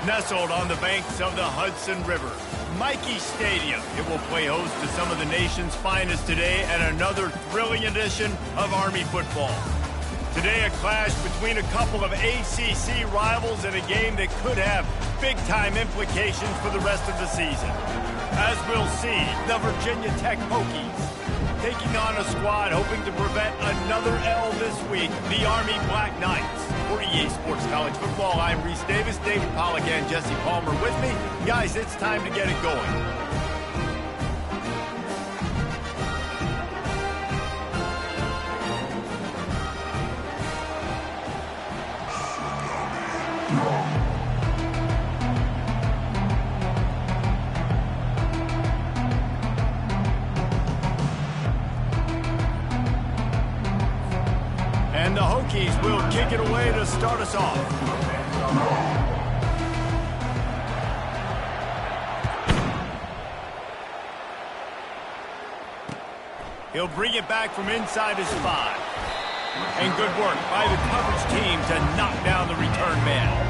Nestled on the banks of the Hudson River, Michie Stadium. It will play host to some of the nation's finest today at another thrilling edition of Army football. Today, a clash between a couple of ACC rivals in a game that could have big-time implications for the rest of the season. As we'll see, the Virginia Tech Hokies taking on a squad hoping to prevent another L this week, the Army Black Knights. For EA Sports College Football, I'm Reese Davis, David Pollack, and Jesse Palmer with me. Guys, it's time to get it going. And the Hokies will kick it away to start us off. He'll bring it back from inside his 5. And good work by the coverage team to knock down the return man.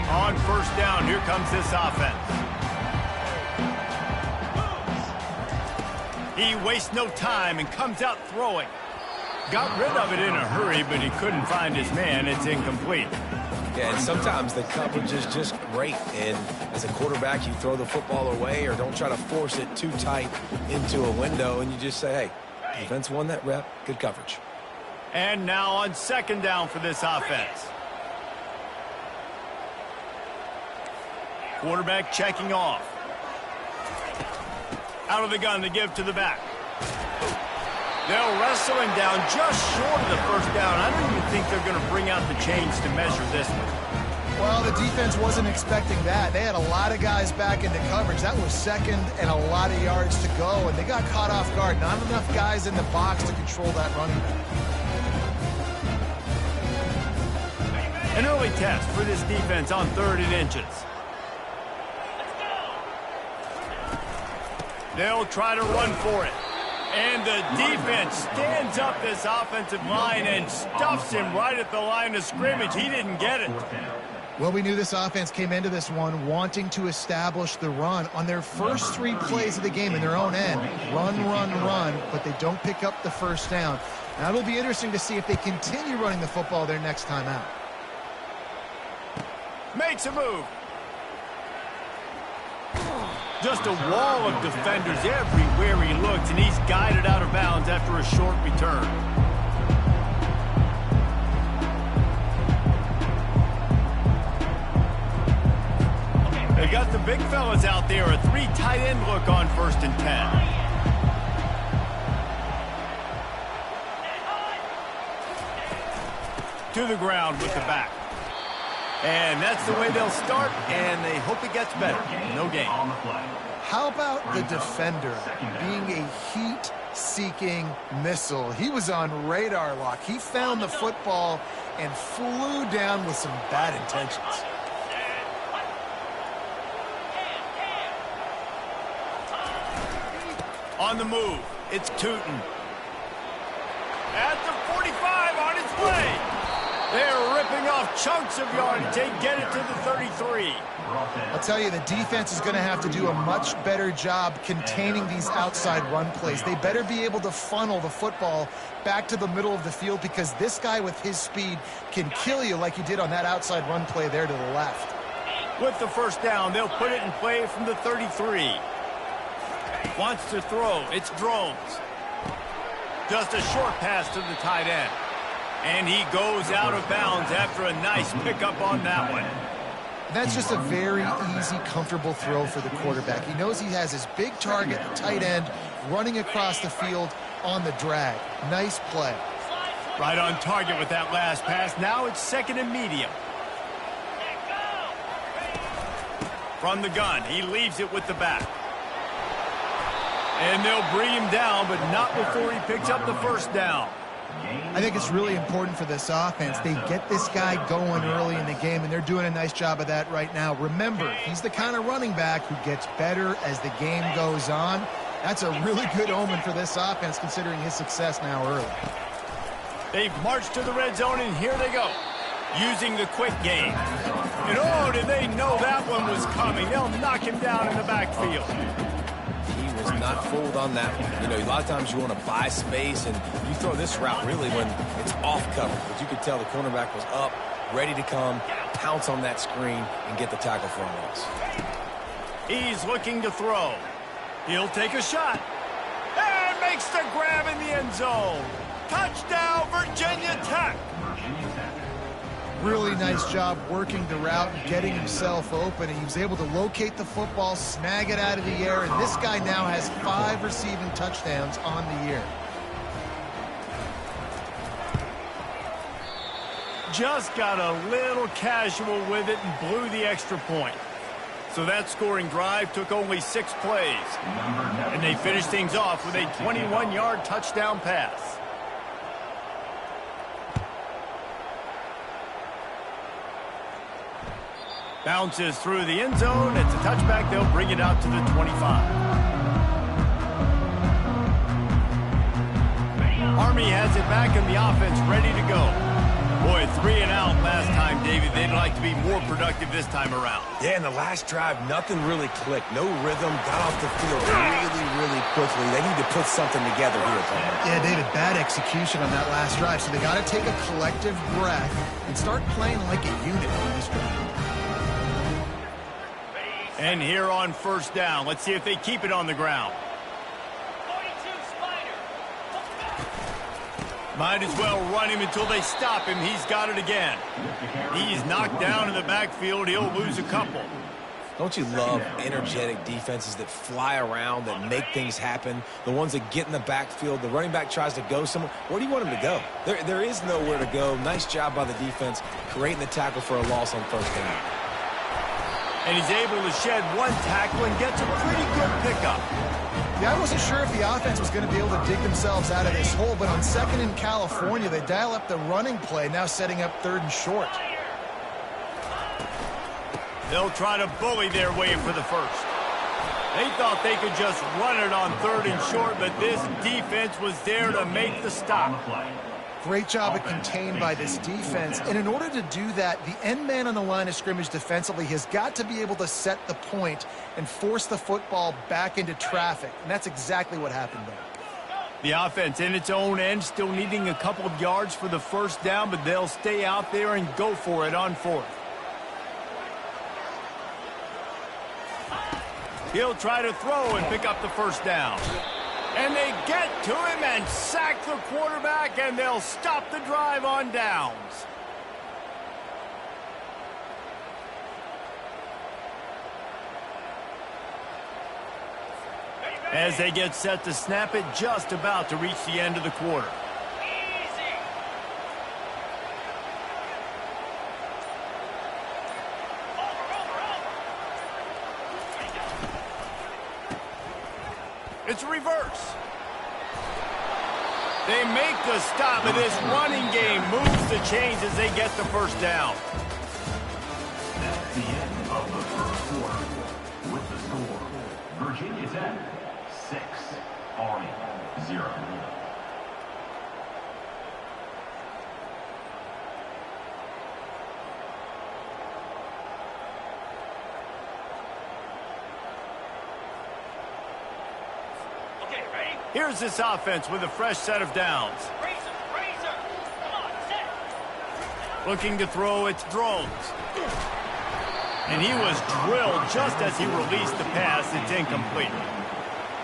On first down, here comes this offense. He wastes no time and comes out throwing. Got rid of it in a hurry, but he couldn't find his man. It's incomplete. Yeah, and sometimes the coverage is just great. And as a quarterback, you throw the football away or don't try to force it too tight into a window, and you just say, hey, defense won that rep. Good coverage. And now on second down for this offense. Quarterback checking off. Out of the gun to give to the back. They'll wrestle him down just short of the first down. I don't even think they're going to bring out the chains to measure this one. Well, the defense wasn't expecting that. They had a lot of guys back into coverage. That was second and a lot of yards to go, and they got caught off guard. Not enough guys in the box to control that running back. An early test for this defense on 3rd and inches. They'll try to run for it. And the defense stands up this offensive line and stuffs him right at the line of scrimmage. He didn't get it. Well, we knew this offense came into this one wanting to establish the run on their first 3 plays of the game in their own end. Run, run, run, but they don't pick up the first down. Now, it'll be interesting to see if they continue running the football their next time out. Makes a move. Just a wall of defenders everywhere he looks, and he's guided out of bounds after a short return. They got the big fellas out there, a 3 tight end look on 1st and 10. To the ground with the back. And that's the way they'll start, and they hope it gets better. No gain. How about the defender being a heat-seeking missile? He was on radar lock. He found the football and flew down with some bad intentions. On the move, it's Tootin. At the 45 on its way. They're ripping off chunks of yardage. They get it to the 33. I'll tell you, the defense is going to have to do a much better job containing these outside run plays. They better be able to funnel the football back to the middle of the field because this guy with his speed can kill you like he did on that outside run play there to the left. With the first down, they'll put it in play from the 33. Wants to throw. It's Drones. Just a short pass to the tight end. And he goes out of bounds after a nice pickup on that one. That's just a very easy, comfortable throw for the quarterback. He knows he has his big target, the tight end, running across the field on the drag. Nice play. Right on target with that last pass. Now it's 2nd and medium. From the gun, he leaves it with the back. And they'll bring him down, but not before he picks up the first down. I think it's really important for this offense. They get this guy going early in the game, and they're doing a nice job of that right now. Remember, he's the kind of running back who gets better as the game goes on. That's a really good omen for this offense, considering his success now early. They've marched to the red zone, and here they go, using the quick game. And oh, did they know that one was coming? They'll knock him down in the backfield. He was not fooled on that one. You know, a lot of times you want to buy space, and you throw this route really when it's off cover. But you could tell the cornerback was up, ready to come, pounce on that screen, and get the tackle for a loss. He's looking to throw. He'll take a shot. And makes the grab in the end zone. Touchdown, Virginia Tech. Really nice job working the route and getting himself open. And he was able to locate the football, snag it out of the air, and this guy now has 5 receiving touchdowns on the year. Just got a little casual with it and blew the extra point. So that scoring drive took only 6 plays. And they finished things off with a 21-yard touchdown pass. Bounces through the end zone. It's a touchback. They'll bring it out to the 25. Army has it back and the offense ready to go. Boy, 3 and out last time, David. They'd like to be more productive this time around. Yeah, in the last drive, nothing really clicked. No rhythm. Got off the field really quickly. They need to put something together here, Palmer. Yeah, they had bad execution on that last drive, so they got to take a collective breath and start playing like a unit on this drive. And here on first down, let's see if they keep it on the ground. Might as well run him until they stop him. He's got it again. He's knocked down in the backfield. He'll lose a couple. Don't you love energetic defenses that fly around, that make things happen? The ones that get in the backfield. The running back tries to go somewhere. Where do you want him to go? There is nowhere to go. Nice job by the defense creating the tackle for a loss on first down. And he's able to shed 1 tackle and gets a pretty good pickup. Yeah, I wasn't sure if the offense was going to be able to dig themselves out of this hole, but on 2nd in California, they dial up the running play, now setting up 3rd and short. They'll try to bully their way for the first. They thought they could just run it on 3rd and short, but this defense was there to make the stop. Great job of contained by this defense. And in order to do that, the end man on the line of scrimmage defensively has got to be able to set the point and force the football back into traffic. And that's exactly what happened there. The offense in its own end still needing a couple of yards for the first down, but they'll stay out there and go for it on 4th. He'll try to throw and pick up the first down. And they get to him and sack the quarterback, and they'll stop the drive on downs. As they get set to snap it, just about to reach the end of the quarter. It's reverse. They make the stop, and this running game moves the chains as they get the first down. That's the end of the first quarter. With the score, Virginia Tech 6, Army 0. Here's this offense with a fresh set of downs. Looking to throw, it's Drones. And he was drilled just as he released the pass. It's incomplete.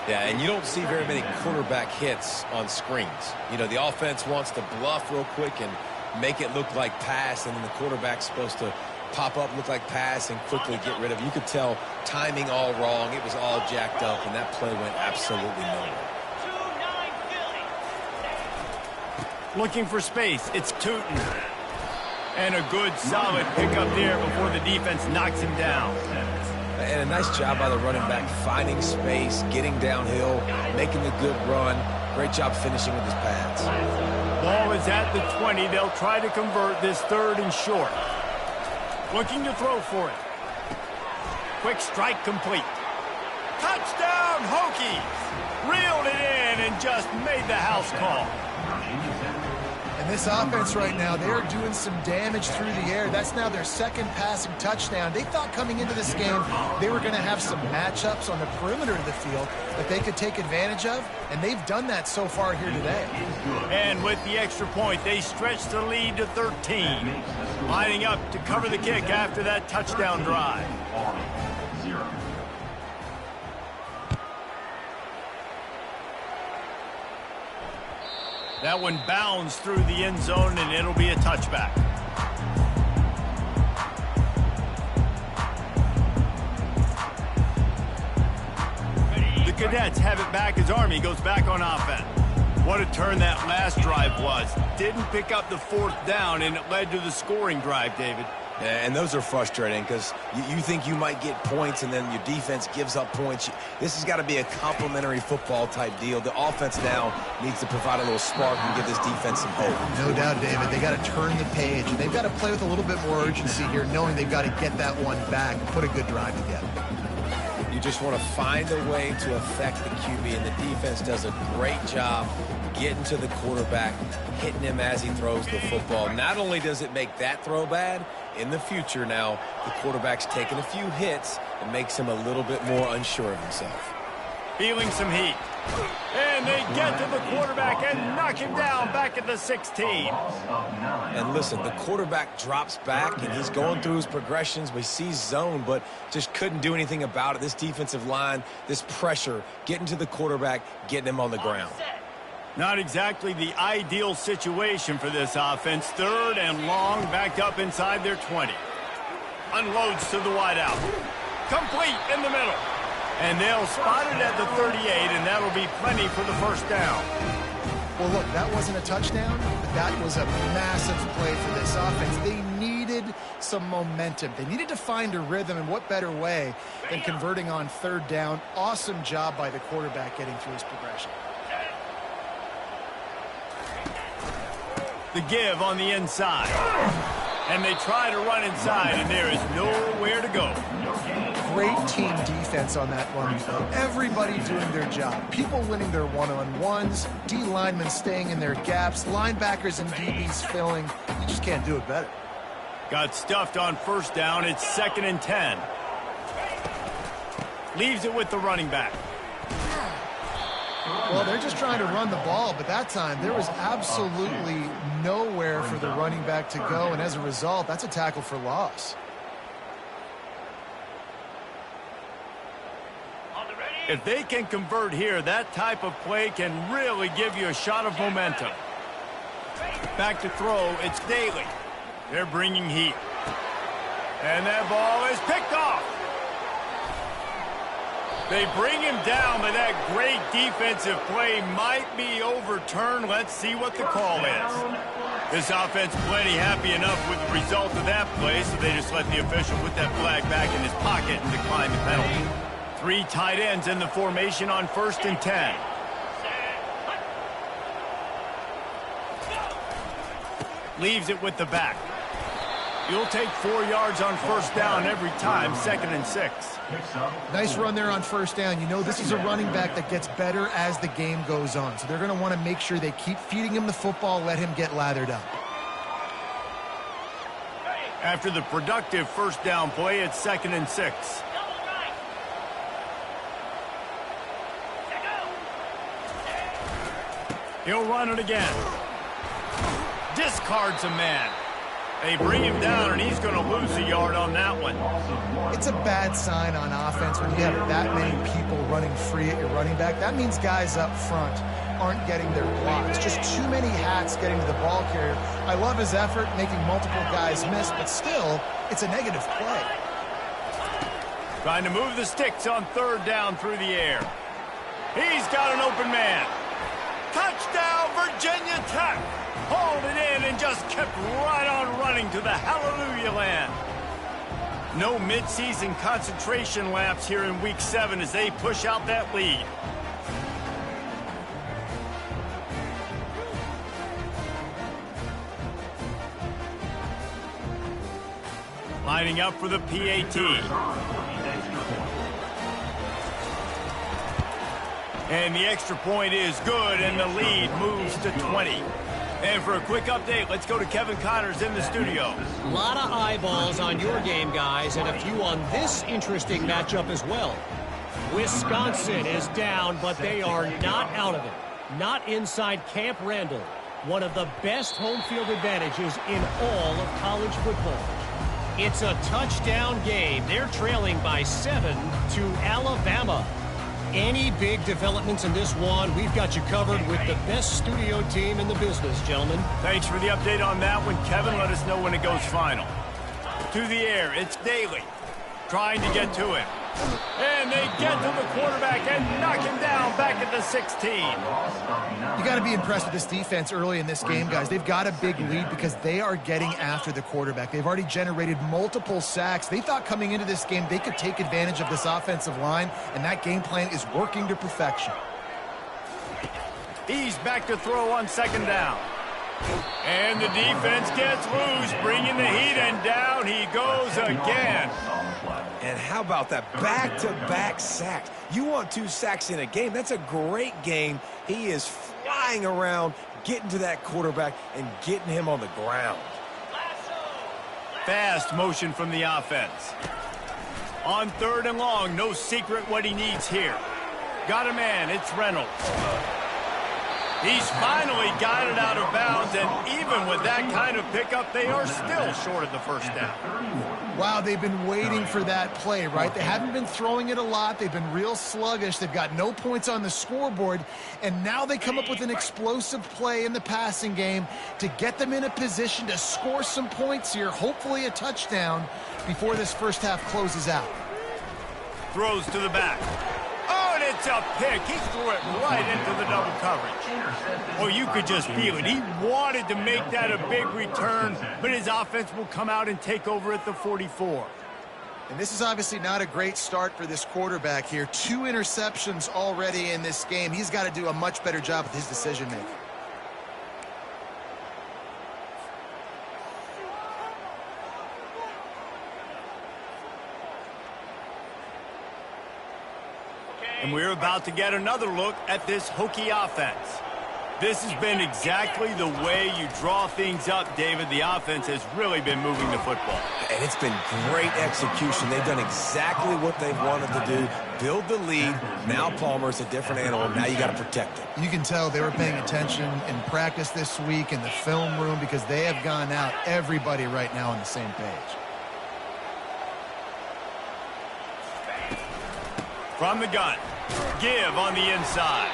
Yeah, and you don't see very many quarterback hits on screens. You know, the offense wants to bluff real quick and make it look like pass, and then the quarterback's supposed to pop up, look like pass, and quickly get rid of it. You could tell timing all wrong. It was all jacked up, and that play went absolutely nowhere. Looking for space. It's Tootin. And a good, solid pickup there before the defense knocks him down. And a nice job by the running back, finding space, getting downhill, making the good run. Great job finishing with his pads. Ball is at the 20. They'll try to convert this 3rd and short. Looking to throw for it. Quick strike complete. Touchdown, Hokies! Reeled it in and just made the house call. And this offense right now, they are doing some damage through the air. That's now their 2nd passing touchdown. They thought coming into this game they were going to have some matchups on the perimeter of the field that they could take advantage of, and they've done that so far here today. And with the extra point, they stretch the lead to 13. Lining up to cover the kick after that touchdown drive. That one bounds through the end zone, and it'll be a touchback. The Cadets have it back as Army goes back on offense. What a turn that last drive was. Didn't pick up the 4th down, and it led to the scoring drive, David. Yeah, and those are frustrating because you think you might get points and then your defense gives up points. This has got to be a complementary football type deal. The offense now needs to provide a little spark and give this defense some hope. No doubt, David. They got to turn the page. They've got to play with a little bit more urgency here, knowing they've got to get that one back and put a good drive together. You just want to find a way to affect the QB, and the defense does a great job getting to the quarterback, hitting him as he throws the football. Not only does it make that throw bad, in the future now, the quarterback's taking a few hits and makes him a little bit more unsure of himself. Feeling some heat. And they get to the quarterback and knock him down back at the 16. And listen, the quarterback drops back, and he's going through his progressions. We see zone, but just couldn't do anything about it. This defensive line, this pressure, getting to the quarterback, getting him on the ground. Not exactly the ideal situation for this offense. 3rd and long, backed up inside their 20. Unloads to the wideout. Complete in the middle. And they'll spot it at the 38, and that'll be plenty for the 1st down. Well, look, that wasn't a touchdown, but that was a massive play for this offense. They needed some momentum. They needed to find a rhythm, and what better way than converting on 3rd down. Awesome job by the quarterback getting through his progression. The give on the inside. And they try to run inside, and there is nowhere to go. Great team defense on that run. Everybody doing their job. People winning their one-on-ones, D linemen staying in their gaps, linebackers and DBs filling. You just can't do it better. Got stuffed on 1st down. It's 2nd and 10. Leaves it with the running back. Well, they're just trying to run the ball, but that time there was absolutely nowhere for the running back to go, and as a result, that's a tackle for loss. If they can convert here, that type of play can really give you a shot of momentum. Back to throw, it's Daly. They're bringing heat. And that ball is picked off. They bring him down, but that great defensive play might be overturned. Let's see what the call is. This offense plenty happy enough with the result of that play, so they just let the official put that flag back in his pocket and decline the penalty. 3 tight ends in the formation on 1st and 10. Leaves it with the back. You'll take 4 yards on 1st down every time, 2nd and 6. Nice run there on 1st down. You know, this is a running back that gets better as the game goes on. So they're going to want to make sure they keep feeding him the football, let him get lathered up. After the productive 1st down play, it's 2nd and 6. He'll run it again. Discards a man. They bring him down, and he's going to lose a yard on that one. It's a bad sign on offense when you have that many people running free at your running back. That means guys up front aren't getting their blocks. Just too many hats getting to the ball carrier. I love his effort, making multiple guys miss, but still, it's a negative play. Trying to move the sticks on 3rd down through the air. He's got an open man. Touchdown, Virginia Tech. Hauled it in and just kept right on running to the hallelujah land. No midseason concentration laps here in Week 7 as they push out that lead. Lining up for the PAT. And the extra point is good, and the lead moves to 20. And for a quick update, let's go to Kevin Connors in the studio. A lot of eyeballs on your game, guys, and a few on this interesting matchup as well. Wisconsin is down, but they are not out of it. Not inside Camp Randall. One of the best home field advantages in all of college football. It's a touchdown game. They're trailing by 7 to Alabama. Any big developments in this one, we've got you covered with the best studio team in the business, gentlemen. Thanks for the update on that one, Kevin. Let us know when it goes final. To the air, it's Daly. Trying to get to him. And they get to the quarterback and knock him down back at the 16. You got to be impressed with this defense early in this game, guys. They've got a big lead because they are getting after the quarterback. They've already generated multiple sacks. They thought coming into this game they could take advantage of this offensive line, and that game plan is working to perfection. He's back to throw on second down. And the defense gets loose, bringing the heat, and down he goes again. And how about that back-to-back sacks? You want 2 sacks in a game. That's a great game. He is flying around, getting to that quarterback and getting him on the ground. Fast motion from the offense. On 3rd and long, no secret what he needs here. Got a man, it's Reynolds. He's finally got it out of bounds, and even with that kind of pickup, they are still short of the first down. Wow, they've been waiting for that play, right? They haven't been throwing it a lot. They've been real sluggish. They've got no points on the scoreboard, and now they come up with an explosive play in the passing game to get them in a position to score some points here, hopefully a touchdown, before this first half closes out. Throws to the back. Oh, and it's a pick. He threw it right into the double coverage. Oh, you could just feel it. He wanted to make that a big return, but his offense will come out and take over at the 44. And this is obviously not a great start for this quarterback here. 2 interceptions already in this game. He's got to do a much better job with his decision-making. And we're about to get another look at this Hokie offense. This has been exactly the way you draw things up, David. The offense has really been moving the football. And it's been great execution. They've done exactly what they've wanted to do. Build the lead. Now Palmer's a different animal. Now you got to protect it. You can tell they were paying attention in practice this week in the film room because they have gone out, everybody right now on the same page. From the gun, give on the inside.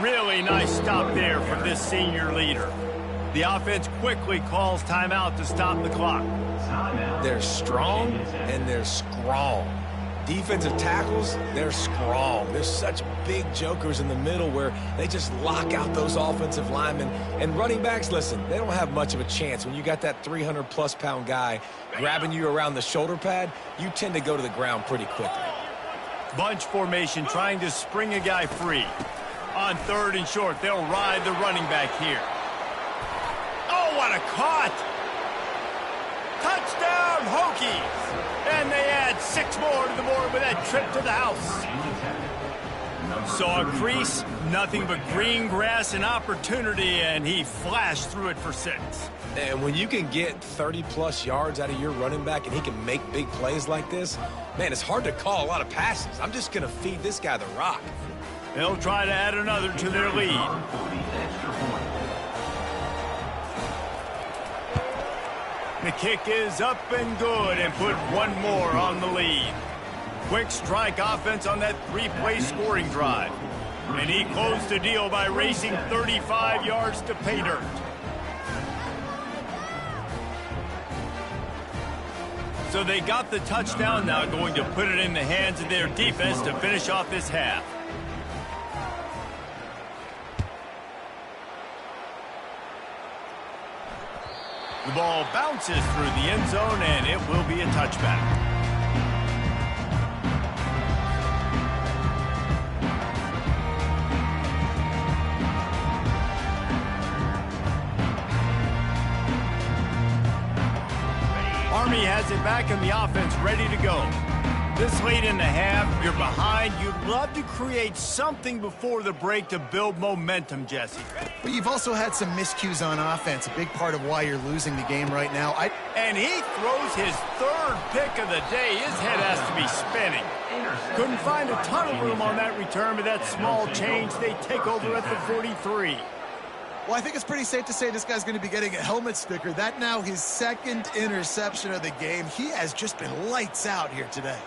Really nice stop there from this senior leader. The offense quickly calls timeout to stop the clock. They're strong and they're strong. Defensive tackles, they're strong. There's such big jokers in the middle where they just lock out those offensive linemen. And running backs, listen, they don't have much of a chance. When you got that 300-plus pound guy grabbing you around the shoulder pad, you tend to go to the ground pretty quickly. Bunch formation trying to spring a guy free. On 3rd and short, they'll ride the running back here. Oh, what a caught! Touchdown, Hokies! And they add 6 more to the board with that trip to the house. Saw a crease, nothing but green grass and opportunity, and he flashed through it for 6. And when you can get 30-plus yards out of your running back and he can make big plays like this, man, it's hard to call a lot of passes. I'm just going to feed this guy the rock. They'll try to add another to their lead. The kick is up and good and put 1 more on the lead. Quick strike offense on that 3-play scoring drive. And he closed the deal by racing 35 yards to pay dirt. So they got the touchdown, now going to put it in the hands of their defense to finish off this half. The ball bounces through the end zone, and it will be a touchback. Army has it back in the offense, ready to go. This late in the half, you're behind. You'd love to create something before the break to build momentum, Jesse. But you've also had some miscues on offense, a big part of why you're losing the game right now. And he throws his third pick of the day. His head has to be spinning. Couldn't find a ton of room on that return, but that small change, they take over at the 43. Well, I think it's pretty safe to say this guy's going to be getting a helmet sticker. That now his second interception of the game. He has just been lights out here today.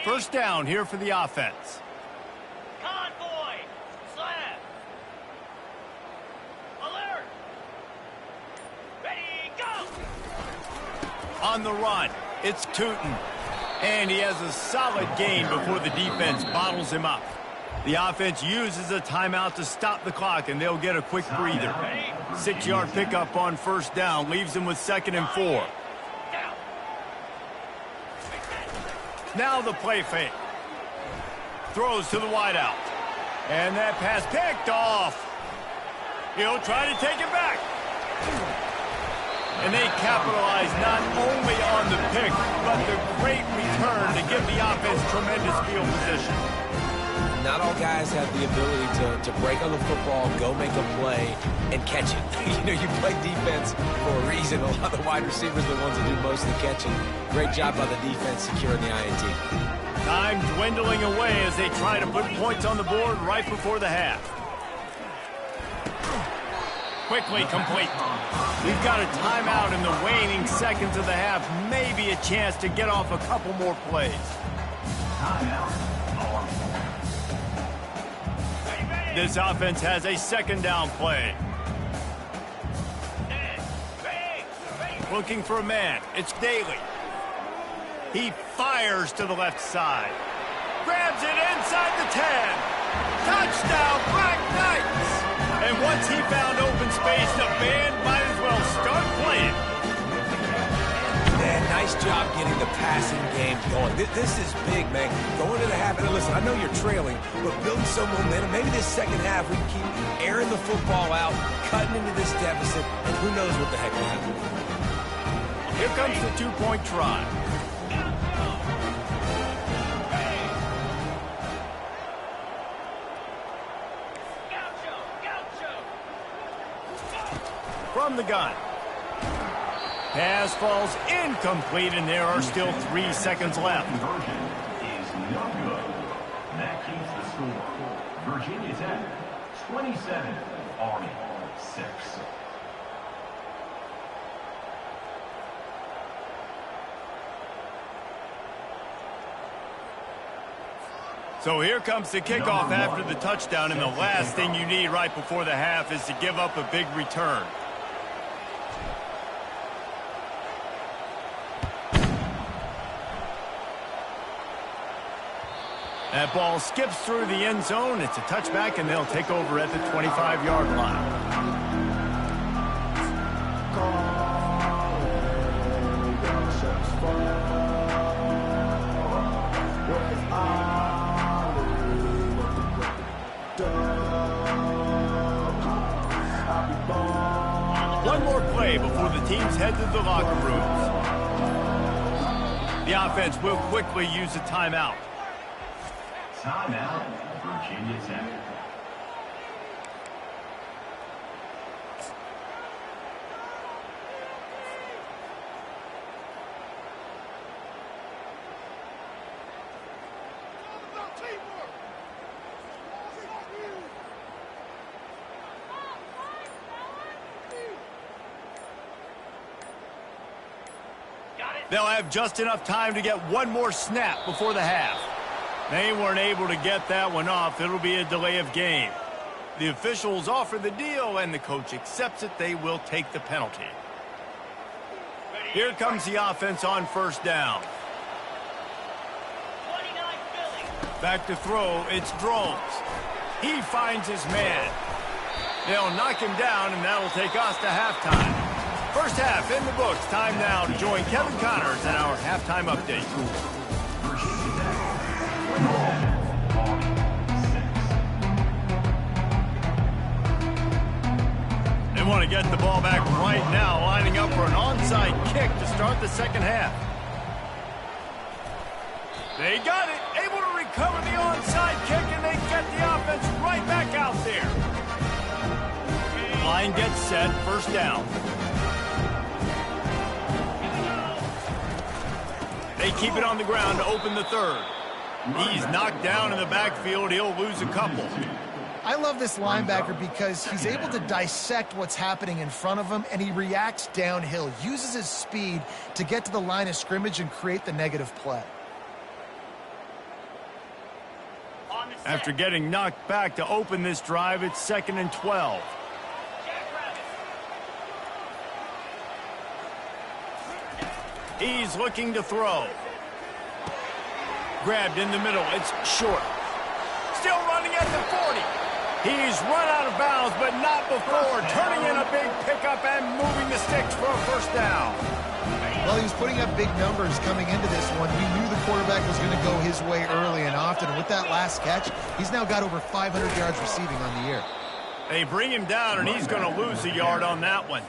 First down here for the offense. Convoy! Slap! Alert! Ready, go! On the run, it's Tootin. And he has a solid gain before the defense bottles him up. The offense uses a timeout to stop the clock, and they'll get a quick breather. 6-yard pickup on first down leaves them with 2nd and 4. Now the play fake. Throws to the wideout. And that pass picked off. He'll try to take it back. And they capitalize not only on the pick, but the great return to give the offense tremendous field position. Not all guys have the ability to break on the football, go make a play, and catch it. You play defense for a reason. A lot of the wide receivers are the ones that do most of the catching. Great job by the defense securing the INT. Time dwindling away as they try to put points on the board right before the half. Quickly complete. We've got a timeout in the waning seconds of the half. Maybe a chance to get off a couple more plays. This offense has a 2nd down play. Looking for a man. It's Daly. He fires to the left side. Grabs it inside the 10. Touchdown, Black Knights! And once he found open space, the band might as well start playing. Man, nice job getting the passing game going. This is big, man. Going to the half, and listen, I know you're trailing, but building some momentum. Maybe this second half we can keep airing the football out, cutting into this deficit, and who knows what the heck will happen. Here comes the 2-point try. From the gun. Pass falls incomplete, and there are still 3 seconds left. Conversion is no good. That keeps the score. Virginia Tech, 27, Army, 6. So here comes the kickoff after the touchdown, and the last thing you need right before the half is to give up a big return. That ball skips through the end zone. It's a touchback, and they'll take over at the 25-yard line. One more play before the teams head to the locker rooms. The offense will quickly use a timeout. Timeout, Virginia Tech. They'll have just enough time to get one more snap before the half. They weren't able to get that one off. It'll be a delay of game. The officials offer the deal, and the coach accepts it. They will take the penalty. Here comes the offense on first down. Back to throw, it's Drones. He finds his man. They'll knock him down, and that'll take us to halftime. First half in the books. Time now to join Kevin Connors in our halftime update. to get the ball back right now, lining up for an onside kick to start the second half. They got it, able to recover the onside kick, and they get the offense right back out there. Line gets set, first down. They keep it on the ground to open the third. He's knocked down in the backfield. He'll lose a couple. I love this linebacker because he's able to dissect what's happening in front of him, and he reacts downhill, uses his speed to get to the line of scrimmage and create the negative play. After getting knocked back to open this drive, it's 2nd and 12. He's looking to throw. Grabbed in the middle. It's short. Still running at the 40. He's run out of bounds, but not before. Turning in a big pickup and moving the sticks for a first down. Well, he was putting up big numbers coming into this one. He knew the quarterback was going to go his way early and often. And with that last catch, he's now got over 500 yards receiving on the year. They bring him down, and he's going to lose a yard on that one.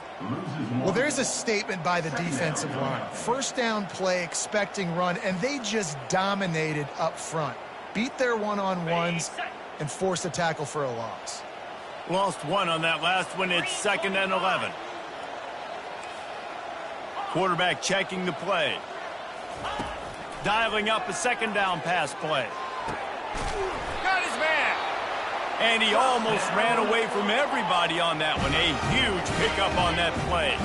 Well, there's a statement by the defensive line. First down play, expecting run, and they just dominated up front. Beat their one-on-ones and forced a tackle for a loss. Lost one on that last one. It's 2nd and 11. Quarterback checking the play. Dialing up a second down pass play. Got his man. And he almost ran away from everybody on that one. A huge pickup on that play.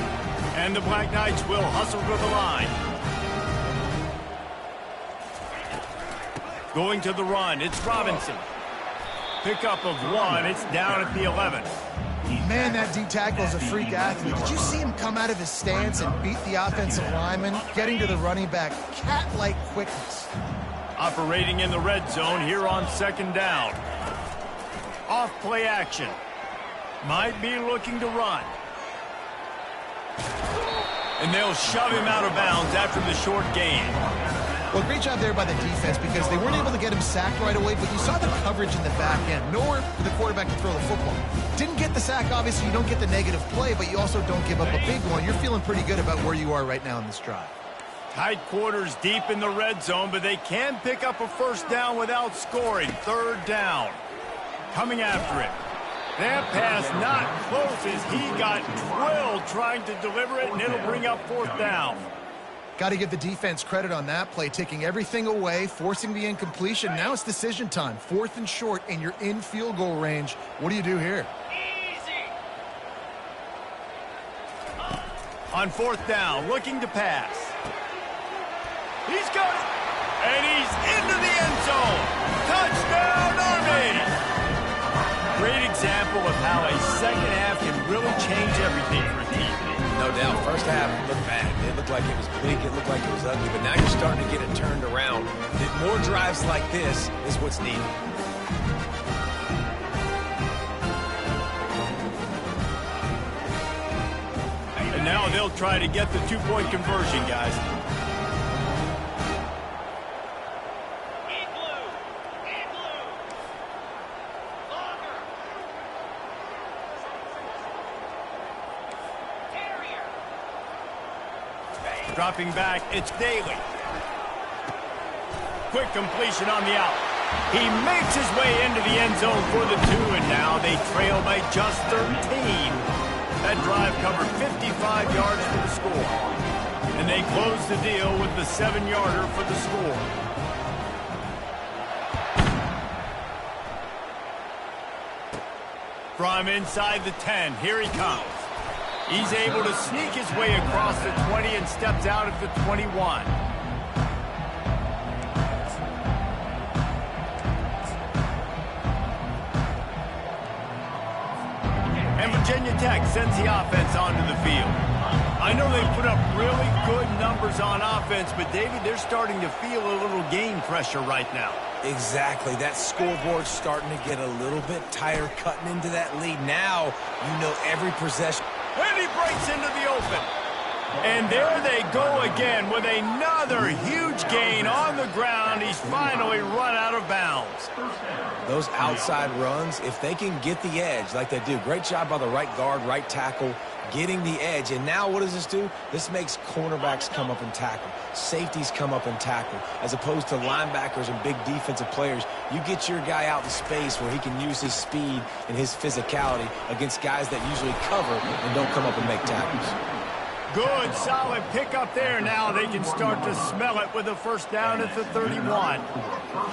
And the Black Knights will hustle to the line. Going to the run, it's Robinson. Pickup of one, it's down at the 11. Man, that D tackle is a freak athlete. Did you see him come out of his stance and beat the offensive lineman, getting to the running back? Cat-like quickness. Operating in the red zone here on 2nd down. Off play action. Might be looking to run. And they'll shove him out of bounds after the short gain. Well, great job there by the defense because they weren't able to get him sacked right away, but you saw the coverage in the back end. Nowhere for the quarterback to throw the football. Didn't get the sack, obviously. You don't get the negative play, but you also don't give up a big one. You're feeling pretty good about where you are right now in this drive. Tight quarters deep in the red zone, but they can pick up a first down without scoring. 3rd down. Coming after it. That pass not close as he got drilled trying to deliver it, and it'll bring up 4th down. Got to give the defense credit on that play, taking everything away, forcing the incompletion. Now it's decision time. 4th and short, and you're in field goal range. What do you do here? On 4th down, looking to pass. He's got it, and he's into the end zone. Touchdown, Army! Great example of how a second half can really change everything for a team. No doubt. First half looked bad. It looked like it was bleak. It looked like it was ugly. But now you're starting to get it turned around. More drives like this is what's needed. And now they'll try to get the 2-point conversion, guys. Dropping back, it's Daly. Quick completion on the out. He makes his way into the end zone for the 2, and now they trail by just 13. That drive covered 55 yards for the score. And they close the deal with the 7-yarder for the score. From inside the 10, here he comes. He's able to sneak his way across the 20 and steps out at the 21. And Virginia Tech sends the offense onto the field. I know they put up really good numbers on offense, but David, they're starting to feel a little game pressure right now. Exactly. That scoreboard's starting to get a little bit tighter cutting into that lead. Now, you know every possession. And he breaks into the open. And there they go again with another huge gain on the ground. He's finally run out of bounds. those outside runs, if they can get the edge like they do, great job by the right guard, right tackle, getting the edge. And now what does this do? This makes cornerbacks come up and tackle. Safeties come up and tackle. As opposed to linebackers and big defensive players, you get your guy out in space where he can use his speed and his physicality against guys that usually cover and don't come up and make tackles. Good, solid pickup there. Now they can start to smell it with a first down at the 31.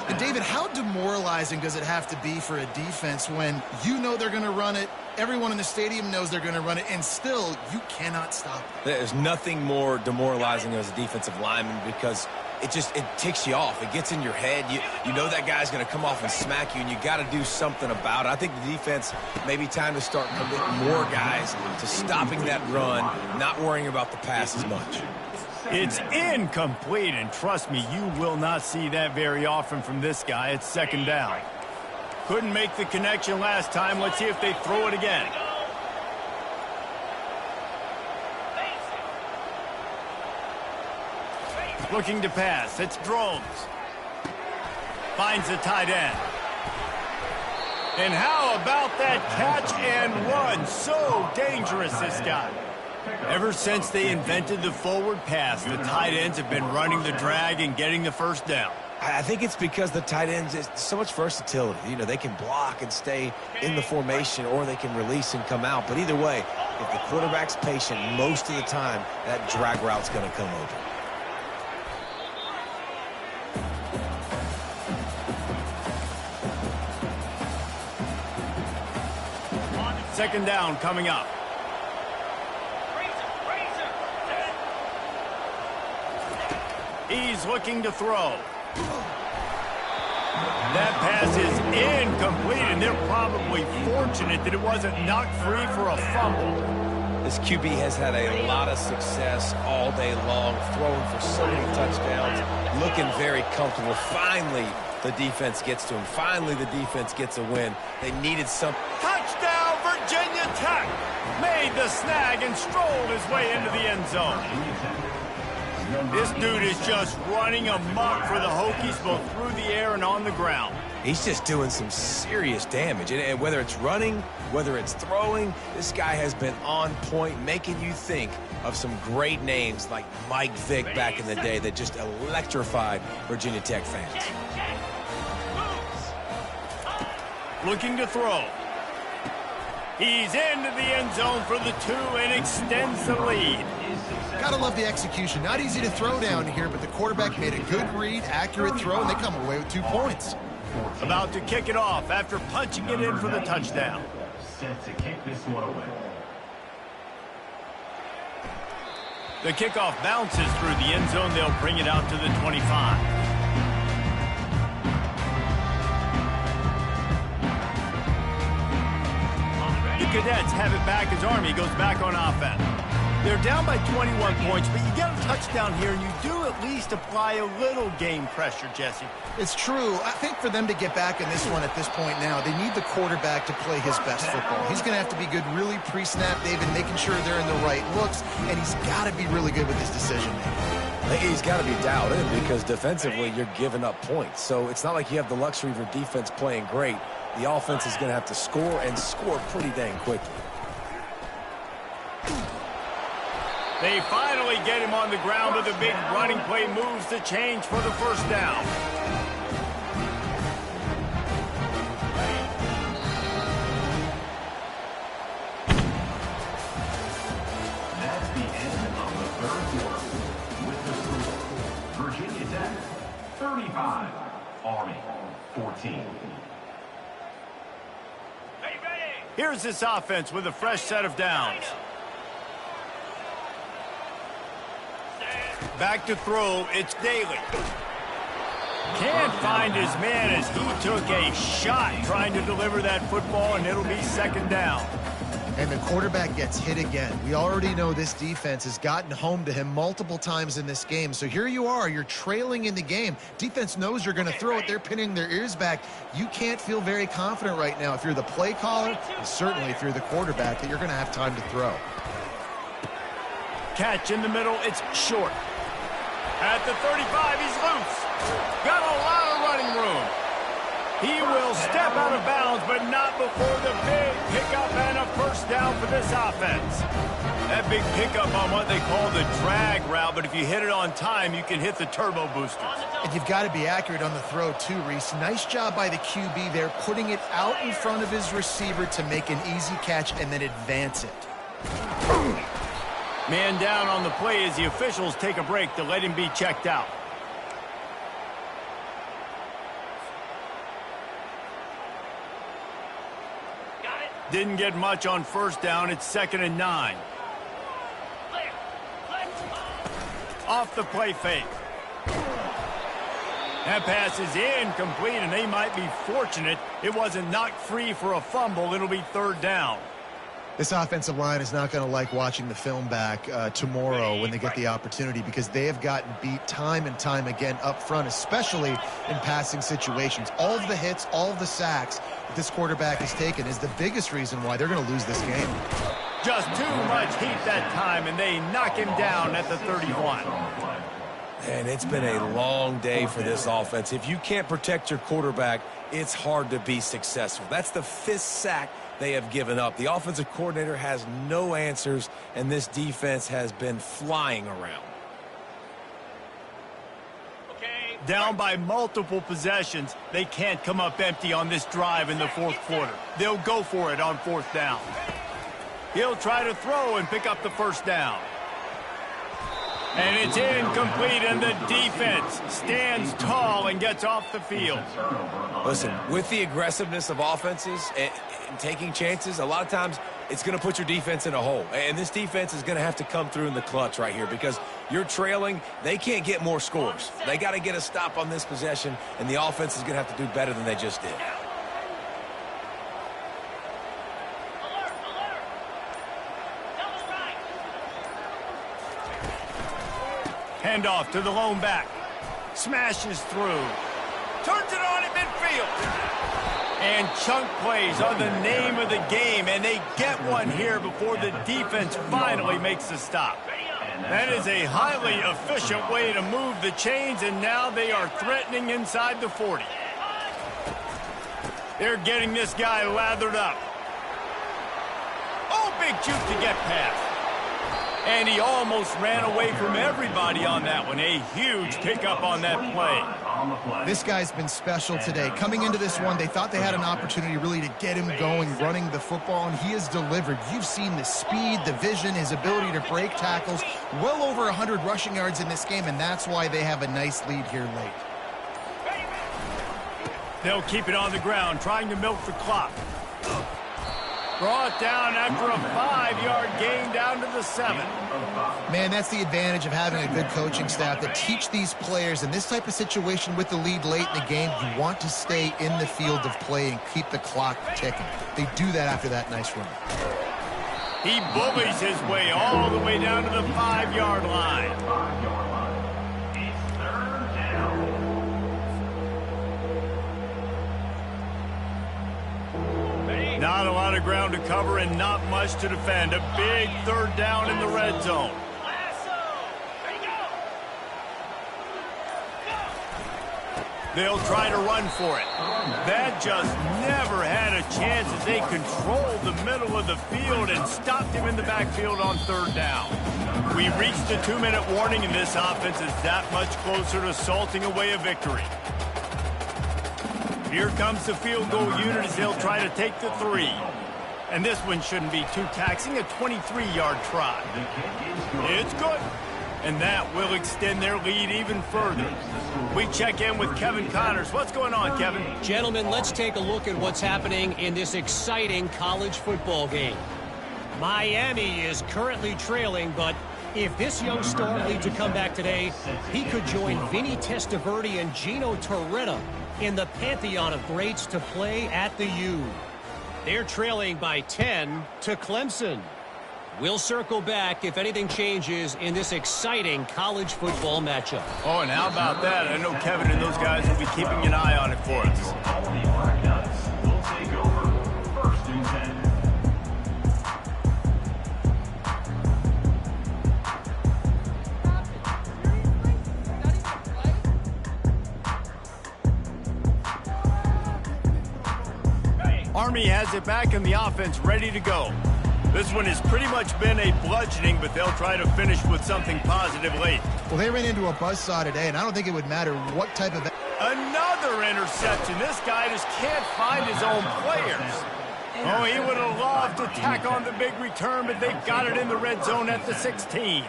And David, how demoralizing does it have to be for a defense when you know they're going to run it, everyone in the stadium knows they're going to run it, and still you cannot stop it? There's nothing more demoralizing as a defensive lineman because it ticks you off. It gets in your head. You know that guy's going to come off and smack you, and you got to do something about it. I think the defense may be time to start committing more guys to stopping that run, not worrying about the pass as much. It's incomplete, and trust me, you will not see that very often from this guy. It's second down. Couldn't make the connection last time. Let's see if they throw it again. Looking to pass. It's Drones. Finds the tight end. And how about that catch and run? So dangerous, this guy. Ever since they invented the forward pass, the tight ends have been running the drag and getting the first down. I think it's because the tight ends, is so much versatility. You know, they can block and stay in the formation, or they can release and come out. But either way, if the quarterback's patient most of the time, that drag route's going to come open. Second down coming up. He's looking to throw. That pass is incomplete, and they're probably fortunate that it wasn't knocked free for a fumble. This QB has had a lot of success all day long, throwing for so many touchdowns, looking very comfortable. Finally, the defense gets to him. Finally, the defense gets a win. They needed some. Touchdown, Virginia Tech! Made the snag and strolled his way into the end zone. This dude is just running amok for the Hokies, both through the air and on the ground. He's just doing some serious damage. And whether it's running, whether it's throwing, this guy has been on point, making you think of some great names like Mike Vick back in the day that just electrified Virginia Tech fans. Looking to throw. He's into the end zone for the 2 and extends the lead. Gotta love the execution. Not easy to throw down here, but the quarterback made a good read, accurate throw, and they come away with 2 points. About to kick it off after punching it in for the touchdown. Set to kick this one away. The kickoff bounces through the end zone. They'll bring it out to the 25. The Cadets have it back as Army goes back on offense. They're down by 21 points, but you get a touchdown here, and you do at least apply a little game pressure, Jesse. It's true. I think for them to get back in this one at this point now, they need the quarterback to play his best football. He's going to have to be good really pre-snap, David, making sure they're in the right looks, and he's got to be really good with his decision-making. He's got to be dialed in because defensively you're giving up points. So it's not like you have the luxury of your defense playing great. The offense is going to have to score and score pretty dang quickly. They finally get him on the ground, but the big running play moves the change for the first down. That's the end of the third quarter. With the score, Virginia Tech 35, Army 14. Here's this offense with a fresh set of downs. Back to throw, it's Daly. Can't find his man as he took a shot trying to deliver that football, and it'll be second down. And the quarterback gets hit again. We already know this defense has gotten home to him multiple times in this game. So here you are, you're trailing in the game. Defense knows you're going to throw it. They're pinning their ears back. You can't feel very confident right now if you're the play caller, and certainly if you're the quarterback, that you're going to have time to throw. Catch in the middle, it's short. At the 35, he's loose. Got a lot of running room. He will step out of bounds, but not before the big pickup and a first down for this offense. That big pickup on what they call the drag route, but if you hit it on time, you can hit the turbo boosters. And you've got to be accurate on the throw too, Reese. Nice job by the QB there, putting it out in front of his receiver to make an easy catch and then advance it. Man down on the play as the officials take a break to let him be checked out. Didn't get much on first down. It's 2nd and 9. Off the play fake. That pass is incomplete, and they might be fortunate it wasn't knocked free for a fumble. It'll be 3rd down. This offensive line is not going to like watching the film back tomorrow when they get the opportunity, because they have gotten beat time and time again up front, especially in passing situations. All of the hits, all of the sacks that this quarterback has taken is the biggest reason why they're going to lose this game. Just too much heat that time, and they knock him down at the 31. And it's been a long day for this offense. If you can't protect your quarterback, it's hard to be successful. That's the 5th sack they have given up. The offensive coordinator has no answers, and this defense has been flying around. Down by multiple possessions, they can't come up empty on this drive in the 4th quarter. They'll go for it on 4th down. He'll try to throw and pick up the first down. And it's incomplete, and the defense stands tall and gets off the field. Listen, with the aggressiveness of offenses and taking chances, a lot of times it's going to put your defense in a hole. And this defense is going to have to come through in the clutch right here, because you're trailing. They can't get more scores. They got to get a stop on this possession, and the offense is going to have to do better than they just did. Handoff to the lone back. Smashes through. Turns it on at midfield. And chunk plays are the name of the game, and they get one here before the defense finally makes the stop. That is a highly efficient way to move the chains, and now they are threatening inside the 40. They're getting this guy lathered up. Oh, big juke to get past. And he almost ran away from everybody on that one. A huge pickup on that play. This guy's been special today. Coming into this one, they thought they had an opportunity really to get him going, running the football, and he has delivered. You've seen the speed, the vision, his ability to break tackles. Well over 100 rushing yards in this game, and that's why they have a nice lead here late. They'll keep it on the ground, trying to milk the clock. Brought down after a 5-yard gain down to the 7. Man, that's the advantage of having a good coaching staff that teach these players in this type of situation with the lead late in the game. You want to stay in the field of play and keep the clock ticking. They do that after that nice run. He bullies his way all the way down to the 5-yard line. It's 3rd down. Not a lot of ground to cover and not much to defend. A big 3rd down in the red zone. They'll try to run for it. That just never had a chance as they controlled the middle of the field and stopped him in the backfield on 3rd down. We reached a 2-minute warning, and this offense is that much closer to salting away a victory. Here comes the field goal unit as they'll try to take the 3. And this one shouldn't be too taxing, a 23-yard try. It's good. And that will extend their lead even further. We check in with Kevin Connors. What's going on, Kevin? Gentlemen, let's take a look at what's happening in this exciting college football game. Miami is currently trailing, but if this young star leads a comeback today, he could join Vinny Testaverde and Gino Torretta in the pantheon of greats to play at the U. They're trailing by 10 to Clemson. We'll circle back if anything changes in this exciting college football matchup. Oh, and how about that? I know Kevin and those guys will be keeping an eye on it for us. Albany Black Nuts will take over 1st and 10. Army has it back and the offense ready to go. This one has pretty much been a bludgeoning, but they'll try to finish with something positive late. Well, they ran into a buzzsaw today, and I don't think it would matter what type of... Another interception. This guy just can't find his own players. Oh, he would have loved to tack on the big return, but they've got it in the red zone at the 16.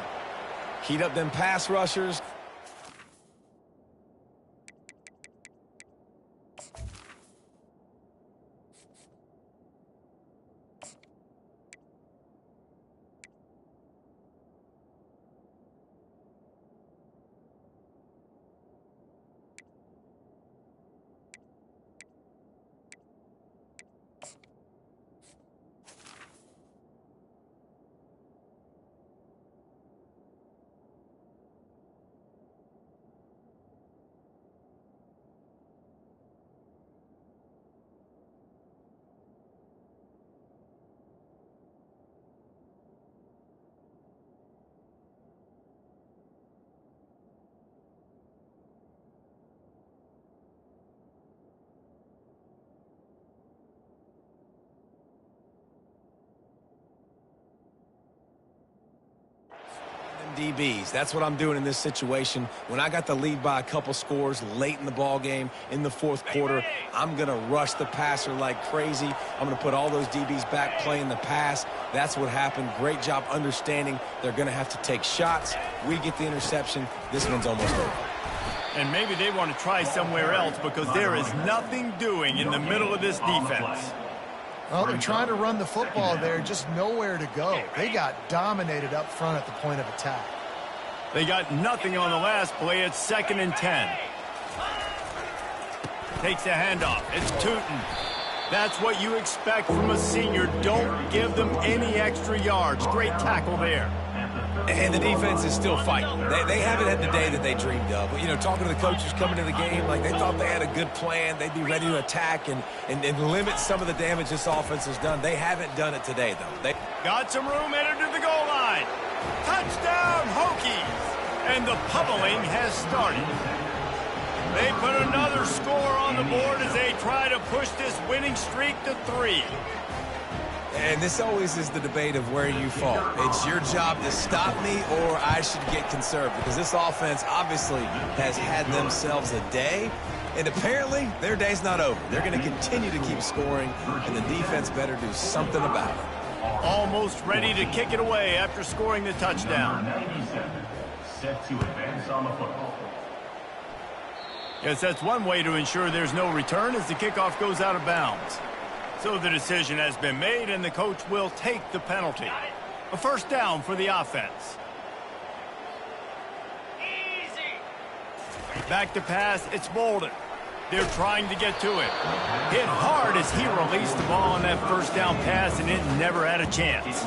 Heat up them pass rushers. DBs. That's what I'm doing in this situation. When I got the lead by a couple scores late in the ball game in the fourth quarter, I'm going to rush the passer like crazy. I'm going to put all those DBs back playing the pass. That's what happened. Great job understanding they're going to have to take shots. We get the interception. This one's almost over. And maybe they want to try somewhere else because there is nothing doing in the middle of this defense. Well, they're trying to run the football there, just nowhere to go. They got dominated up front at the point of attack. They got nothing on the last play. It's 2nd and 10. Takes a handoff. It's Tootin. That's what you expect from a senior. Don't give them any extra yards. Great tackle there. And the defense is still fighting. They haven't had the day that they dreamed of. You know, talking to the coaches coming to the game, like they thought they had a good plan. They'd be ready to attack and limit some of the damage this offense has done. They haven't done it today, though. They got some room, entered to the goal line. Touchdown, Hokies! And the pummeling has started. They put another score on the board as they try to push this winning streak to 3. And this always is the debate of where you fall. It's your job to stop me or I should get conserved because this offense obviously has had themselves a day, and apparently their day's not over. They're going to continue to keep scoring, and the defense better do something about it. Almost ready to kick it away after scoring the touchdown. 97, set to advance on the football. Yes, that's one way to ensure there's no return as the kickoff goes out of bounds. So the decision has been made, and the coach will take the penalty. A first down for the offense. Back to pass, it's Bolden. They're trying to get to it. Hit hard as he released the ball on that first down pass, and it never had a chance.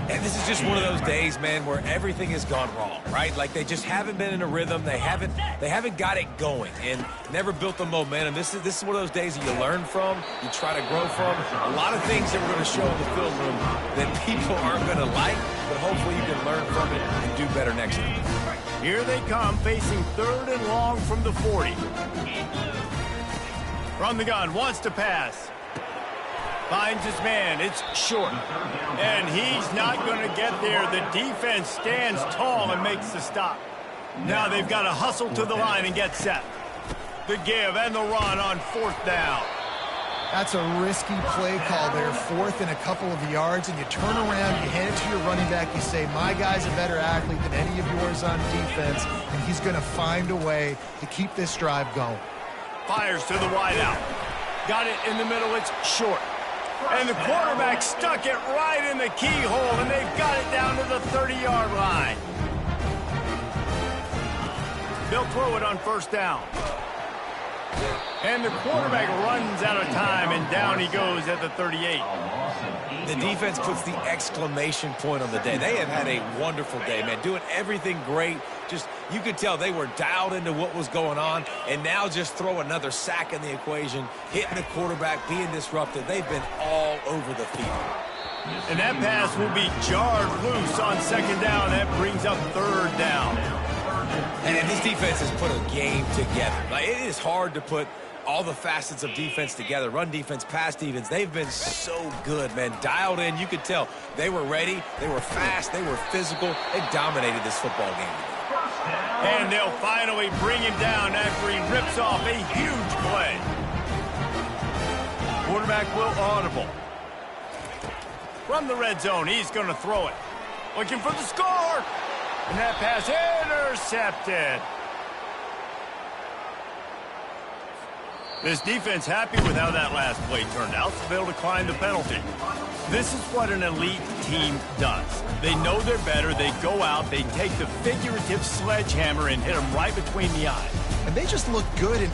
And this is just one of those days, man, where everything has gone wrong, right? Like they just haven't been in a rhythm. They haven't got it going and never built the momentum. This is one of those days that you learn from, you try to grow from. A lot of things that we're going to show in the film room that people aren't going to like, but hopefully you can learn from it and do better next time. Here they come, facing 3rd and long from the 40. From the gun, wants to pass. Finds his man. It's short. And he's not going to get there. The defense stands tall and makes the stop. Now they've got to hustle to the line and get set. The give and the run on 4th down. That's a risky play call there, 4th and a couple of yards, and you turn around, you hand it to your running back, you say, my guy's a better athlete than any of yours on defense, and he's going to find a way to keep this drive going. Fires to the wideout. Got it in the middle. It's short. And the quarterback stuck it right in the keyhole, and they've got it down to the 30-yard line. They'll throw it on 1st down. And the quarterback runs out of time, and down he goes at the 38. The defense puts the exclamation point on the day. They have had a wonderful day, man, doing everything great. Just, you could tell they were dialed into what was going on, and now just throw another sack in the equation, hitting the quarterback, being disruptive. They've been all over the field. And that pass will be jarred loose on 2nd down. That brings up 3rd down. And this defense has put a game together. Like, it is hard to put all the facets of defense together. Run defense, pass defense. They've been so good, man. Dialed in. You could tell they were ready. They were fast. They were physical. They dominated this football game. And they'll finally bring him down after he rips off a huge play. Quarterback will audible. From the red zone, he's going to throw it. Looking for the score. And that pass intercepted. This defense happy with how that last play turned out, so they'll decline the penalty. This is what an elite team does. They know they're better. They go out, they take the figurative sledgehammer and hit them right between the eyes. And they just look good in